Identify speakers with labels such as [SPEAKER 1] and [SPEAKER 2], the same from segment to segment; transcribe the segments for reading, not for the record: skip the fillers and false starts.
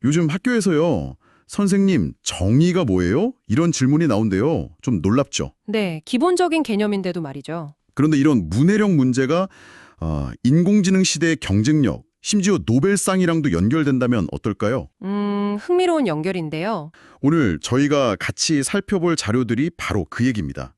[SPEAKER 1] 요즘 학교에서요. 선생님, 정의가 뭐예요? 이런 질문이 나온대요. 좀 놀랍죠?
[SPEAKER 2] 네, 기본적인 개념인데도 말이죠.
[SPEAKER 1] 그런데 이런 문해력 문제가 인공지능 시대의 경쟁력, 심지어 노벨상이랑도 연결된다면 어떨까요?
[SPEAKER 2] 흥미로운 연결인데요.
[SPEAKER 1] 오늘 저희가 같이 살펴볼 자료들이 바로 그 얘기입니다.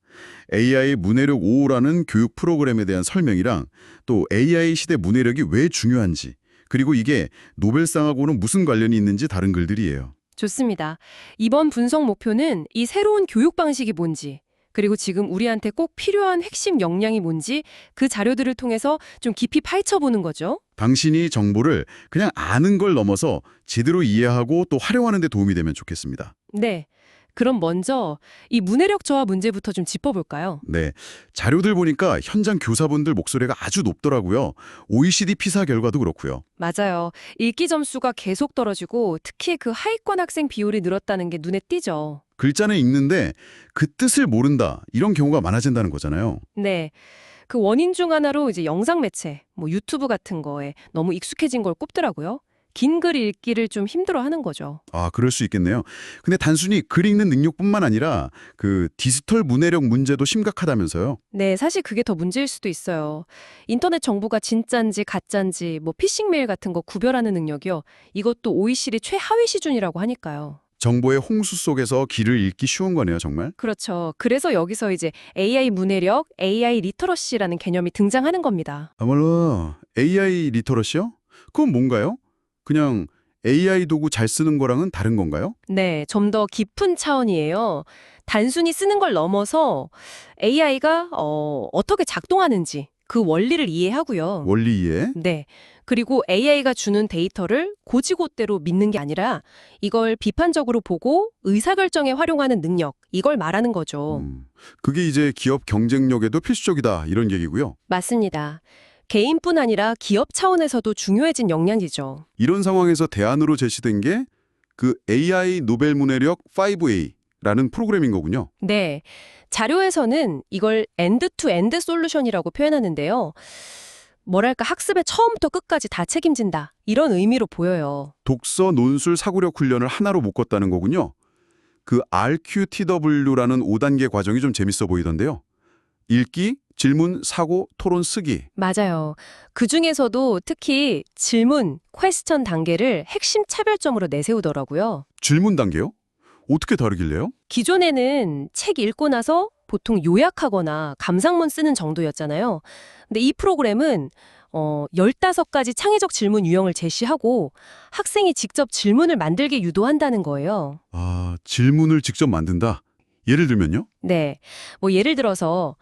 [SPEAKER 1] AI 문해력 5라는 교육 프로그램에 대한 설명이랑 또 AI 시대 문해력이 왜 중요한지, 그리고 이게 노벨상하고는 무슨 관련이 있는지 다른 글들이에요.
[SPEAKER 2] 좋습니다. 이번 분석 목표는 이 새로운 교육 방식이 뭔지, 그리고 지금 우리한테 꼭 필요한 핵심 역량이 뭔지 그 자료들을 통해서 좀 깊이 파헤쳐보는 거죠.
[SPEAKER 1] 당신이 정보를 그냥 아는 걸 넘어서 제대로 이해하고 또 활용하는 데 도움이 되면 좋겠습니다.
[SPEAKER 2] 네. 그럼 먼저 이 문해력 저하 문제부터 좀 짚어볼까요?
[SPEAKER 1] 네, 자료들 보니까 현장 교사분들 목소리가 아주 높더라고요. OECD 피사 결과도 그렇고요.
[SPEAKER 2] 맞아요. 읽기 점수가 계속 떨어지고 특히 그 하위권 학생 비율이 늘었다는 게 눈에 띄죠.
[SPEAKER 1] 글자는 읽는데 그 뜻을 모른다, 이런 경우가 많아진다는 거잖아요.
[SPEAKER 2] 네. 그 원인 중 하나로 이제 영상 매체, 뭐 유튜브 같은 거에 너무 익숙해진 걸 꼽더라고요. 긴 글 읽기를 좀 힘들어하는 거죠.
[SPEAKER 1] 아, 그럴 수 있겠네요. 근데 단순히 글 읽는 능력뿐만 아니라 그 디지털 문해력 문제도 심각하다면서요.
[SPEAKER 2] 네, 사실 그게 더 문제일 수도 있어요. 인터넷 정보가 진짠지 가짠지, 뭐 피싱 메일 같은 거 구별하는 능력이요. 이것도 OECD 최하위 수준이라고 하니까요.
[SPEAKER 1] 정보의 홍수 속에서 길을 읽기 쉬운 거네요, 정말.
[SPEAKER 2] 그렇죠. 그래서 여기서 이제 AI 문해력, AI 리터러시라는 개념이 등장하는 겁니다.
[SPEAKER 1] 아말로 AI 리터러시요? 그건 뭔가요? 그냥 AI 도구 잘 쓰는 거랑은 다른 건가요?
[SPEAKER 2] 네, 좀 더 깊은 차원이에요. 단순히 쓰는 걸 넘어서 AI가 어떻게 작동하는지 그 원리를 이해하고요.
[SPEAKER 1] 원리 이해?
[SPEAKER 2] 네. 그리고 AI가 주는 데이터를 고지고대로 믿는 게 아니라 이걸 비판적으로 보고 의사결정에 활용하는 능력, 이걸 말하는 거죠.
[SPEAKER 1] 그게 이제 기업 경쟁력에도 필수적이다, 이런 얘기고요.
[SPEAKER 2] 맞습니다. 개인뿐 아니라 기업 차원에서도 중요해진 역량이죠.
[SPEAKER 1] 이런 상황에서 대안으로 제시된 게 그 AI 노벨 문해력 5A라는 프로그램인 거군요.
[SPEAKER 2] 네. 자료에서는 이걸 엔드-투-엔드 솔루션이라고 표현하는데요. 뭐랄까 학습의 처음부터 끝까지 다 책임진다. 이런 의미로 보여요.
[SPEAKER 1] 독서, 논술, 사고력 훈련을 하나로 묶었다는 거군요. 그 RQTW라는 5단계 과정이 좀 재밌어 보이던데요. 읽기, 질문, 사고, 토론, 쓰기.
[SPEAKER 2] 맞아요. 그중에서도 특히 질문, 퀘스천 단계를 핵심 차별점으로 내세우더라고요.
[SPEAKER 1] 질문 단계요? 어떻게 다르길래요?
[SPEAKER 2] 기존에는 책 읽고 나서 보통 요약하거나 감상문 쓰는 정도였잖아요. 근데 이 프로그램은 15가지 창의적 질문 유형을 제시하고 학생이 직접 질문을 만들게 유도한다는 거예요.
[SPEAKER 1] 아, 질문을 직접 만든다. 예를 들면요?
[SPEAKER 2] 네. 뭐 예를 들어서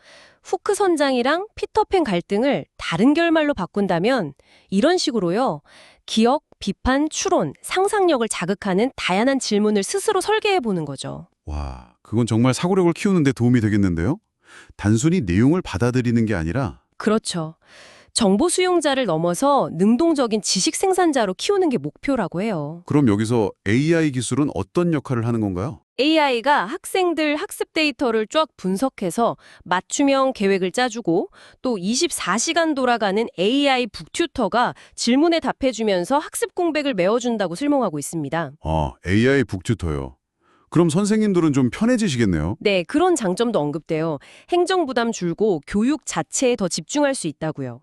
[SPEAKER 2] 후크 선장이랑 피터팬 갈등을 다른 결말로 바꾼다면 이런 식으로요. 기억, 비판, 추론, 상상력을 자극하는 다양한 질문을 스스로 설계해 보는 거죠.
[SPEAKER 1] 와, 그건 정말 사고력을 키우는 데 도움이 되겠는데요? 단순히 내용을 받아들이는 게 아니라
[SPEAKER 2] 그렇죠. 정보 수용자를 넘어서 능동적인 지식 생산자로 키우는 게 목표라고 해요.
[SPEAKER 1] 그럼 여기서 AI 기술은 어떤 역할을 하는 건가요?
[SPEAKER 2] AI가 학생들 학습 데이터를 쫙 분석해서 맞춤형 계획을 짜주고 또 24시간 돌아가는 AI 북튜터가 질문에 답해주면서 학습 공백을 메워준다고 설명하고 있습니다.
[SPEAKER 1] 아, AI 북튜터요. 그럼 선생님들은 좀 편해지시겠네요.
[SPEAKER 2] 네, 그런 장점도 언급돼요. 행정 부담 줄고 교육 자체에 더 집중할 수 있다고요.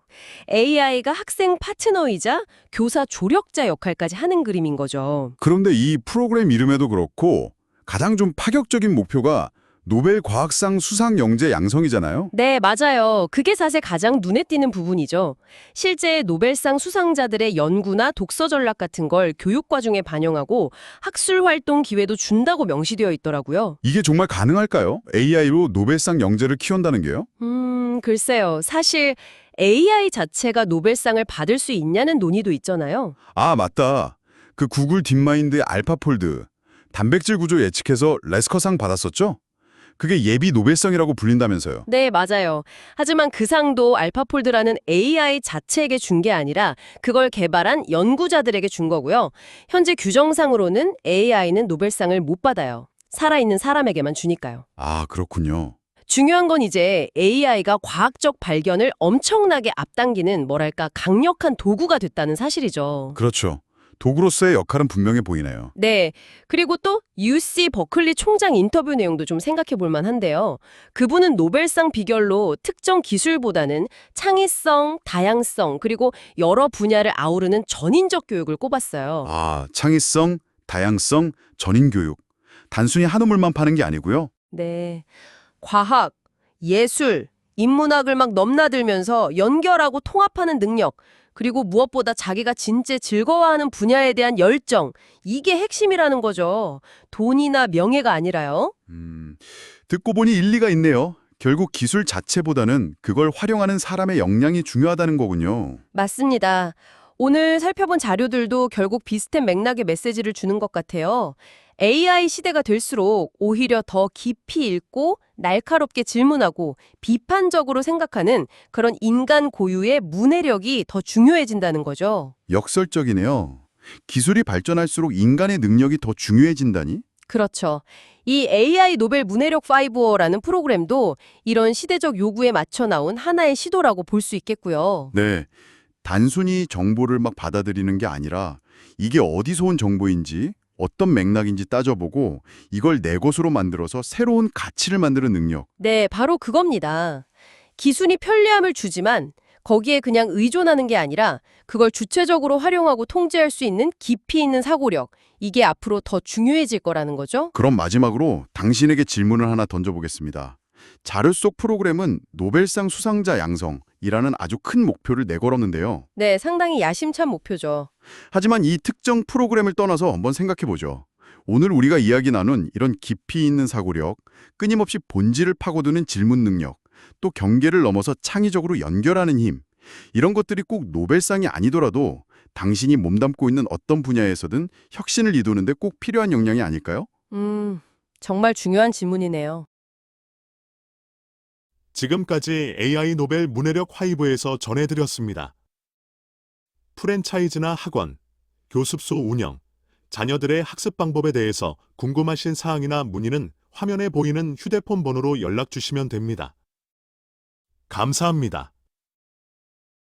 [SPEAKER 2] AI가 학생 파트너이자 교사 조력자 역할까지 하는 그림인 거죠.
[SPEAKER 1] 그런데 이 프로그램 이름에도 그렇고 가장 좀 파격적인 목표가 노벨 과학상 수상 영재 양성이잖아요.
[SPEAKER 2] 네, 맞아요. 그게 사실 가장 눈에 띄는 부분이죠. 실제 노벨상 수상자들의 연구나 독서 전략 같은 걸 교육 과정에 반영하고 학술 활동 기회도 준다고 명시되어 있더라고요.
[SPEAKER 1] 이게 정말 가능할까요? AI로 노벨상 영재를 키운다는 게요?
[SPEAKER 2] 글쎄요. 사실 AI 자체가 노벨상을 받을 수 있냐는 논의도 있잖아요.
[SPEAKER 1] 아, 맞다. 그 구글 딥마인드의 알파폴드, 단백질 구조 예측해서 레스커상 받았었죠? 그게 예비 노벨상이라고 불린다면서요.
[SPEAKER 2] 네, 맞아요. 하지만 그 상도 알파폴드라는 AI 자체에게 준 게 아니라 그걸 개발한 연구자들에게 준 거고요. 현재 규정상으로는 AI는 노벨상을 못 받아요. 살아있는 사람에게만 주니까요.
[SPEAKER 1] 아, 그렇군요.
[SPEAKER 2] 중요한 건 이제 AI가 과학적 발견을 엄청나게 앞당기는 뭐랄까 강력한 도구가 됐다는 사실이죠.
[SPEAKER 1] 그렇죠. 도구로서의 역할은 분명해 보이네요.
[SPEAKER 2] 네. 그리고 또 UC 버클리 총장 인터뷰 내용도 좀 생각해 볼 만한데요. 그분은 노벨상 비결로 특정 기술보다는 창의성, 다양성, 그리고 여러 분야를 아우르는 전인적 교육을 꼽았어요.
[SPEAKER 1] 아, 창의성, 다양성, 전인 교육. 단순히 한우물만 파는 게 아니고요.
[SPEAKER 2] 네. 과학, 예술, 인문학을 막 넘나들면서 연결하고 통합하는 능력, 그리고 무엇보다 자기가 진짜 즐거워하는 분야에 대한 열정, 이게 핵심이라는 거죠. 돈이나 명예가 아니라요.
[SPEAKER 1] 듣고 보니 일리가 있네요. 결국 기술 자체보다는 그걸 활용하는 사람의 역량이 중요하다는 거군요.
[SPEAKER 2] 맞습니다. 오늘 살펴본 자료들도 결국 비슷한 맥락의 메시지를 주는 것 같아요. AI 시대가 될수록 오히려 더 깊이 읽고 날카롭게 질문하고 비판적으로 생각하는 그런 인간 고유의 문해력이 더 중요해진다는 거죠.
[SPEAKER 1] 역설적이네요. 기술이 발전할수록 인간의 능력이 더 중요해진다니?
[SPEAKER 2] 그렇죠. 이 AI 노벨 문해력 5라는 프로그램도 이런 시대적 요구에 맞춰 나온 하나의 시도라고 볼 수 있겠고요.
[SPEAKER 1] 네. 단순히 정보를 막 받아들이는 게 아니라 이게 어디서 온 정보인지 어떤 맥락인지 따져보고 이걸 내 것으로 만들어서 새로운 가치를 만드는 능력.
[SPEAKER 2] 네, 바로 그겁니다. 기술이 편리함을 주지만 거기에 그냥 의존하는 게 아니라 그걸 주체적으로 활용하고 통제할 수 있는 깊이 있는 사고력, 이게 앞으로 더 중요해질 거라는 거죠.
[SPEAKER 1] 그럼 마지막으로 당신에게 질문을 하나 던져보겠습니다. 자료 속 프로그램은 노벨상 수상자 양성이라는 아주 큰 목표를 내걸었는데요.
[SPEAKER 2] 네, 상당히 야심찬 목표죠.
[SPEAKER 1] 하지만 이 특정 프로그램을 떠나서 한번 생각해보죠. 오늘 우리가 이야기 나눈 이런 깊이 있는 사고력, 끊임없이 본질을 파고드는 질문 능력, 또 경계를 넘어서 창의적으로 연결하는 힘, 이런 것들이 꼭 노벨상이 아니더라도 당신이 몸담고 있는 어떤 분야에서든 혁신을 이루는데 꼭 필요한 역량이 아닐까요?
[SPEAKER 2] 정말 중요한 질문이네요.
[SPEAKER 3] 지금까지 AI 노벨 문해력 화이브에서 전해드렸습니다. 프랜차이즈나 학원, 교습소 운영, 자녀들의 학습 방법에 대해서 궁금하신 사항이나 문의는 화면에 보이는 휴대폰 번호로 연락 주시면 됩니다. 감사합니다.